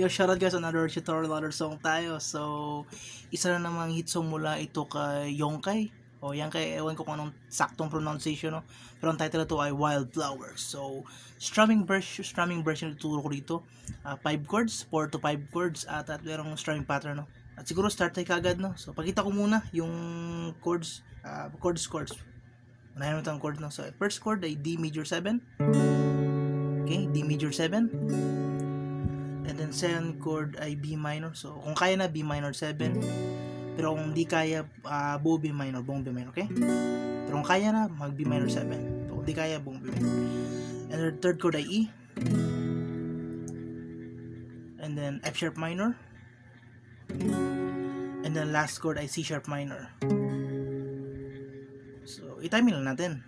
Yo, shoutout guys, another tutorial, another song tayo. So, isa na namang hit song mula ito kay Yongkai. O Yongkai, ewan ko kung anong saktong pronunciation, no? Pero ang title ito ay Wildflowers. So, strumming version ituturo ko dito. 5 chords, 4 to 5 chords, at merong strumming pattern, no? At siguro start tayo kagad, no? So, pakita ko muna yung chords. Unahin mo itong chord, no? So, first chord ay D major 7. Okay, D major 7. And then second chord ay B minor. So kung kaya na B minor 7. Pero kung di kaya buong B minor, okay? Pero kung kaya na mag B minor 7. So kung di kaya buong B minor. And then third chord ay E. And then F sharp minor. And then last chord ay C sharp minor. So i-timing lang natin.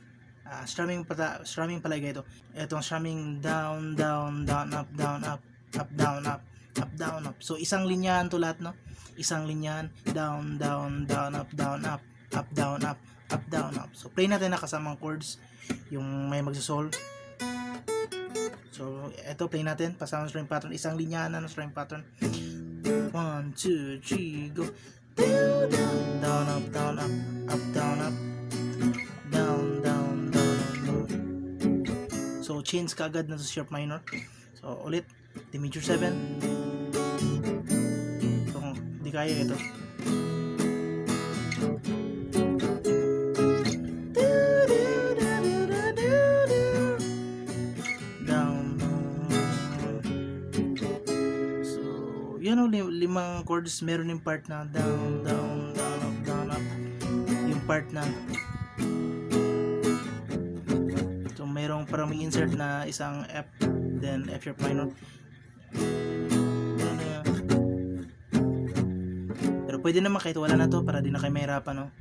Strumming palagi ito. Itong strumming down, down, down, up, down, up, up, down, up, up, down, up. So isang linyahan to lahat, no? Isang linyahan, down, down, down, up, down, up, up, down, up, up, down, up. So play natin na kasamang chords, yung may magsosol. So ito play natin pasamang string pattern, isang linyahan na ng string pattern. 1, 2, 3, go. Down, up, down, up, up, down, up, down, down, down, down. So change kaagad na sa sharp minor. So ulit, D major 7. So kung di kaya ito, down, so yun o, limang chords. Meron yung part na down, down, down, up, down, up. Yung part na so mayroong parang may insert na isang F, then F sharp minor. Pero pwede naman kahit wala na to para di na kayo mahirapan, no?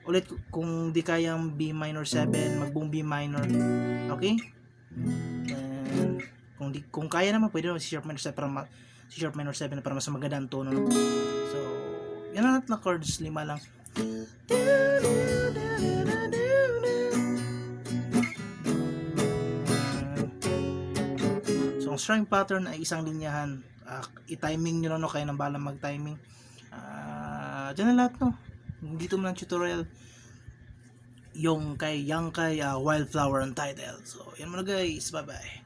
Ulit, kung di kayang B minor 7, magbong B minor. Okay? And kung kaya naman pwede naman C sharp minor 7 para mas magandang tono, no? So yan na lahat na chords, 5 lang. So ang string pattern ay isang linyahan. I-timing nyo lang, no? Kaya nang balang mag-timing. Dyan na lahat, no? Dito mo ng tutorial yung kay Yongkai, Wildflower ang title. So yan muna guys, bye bye.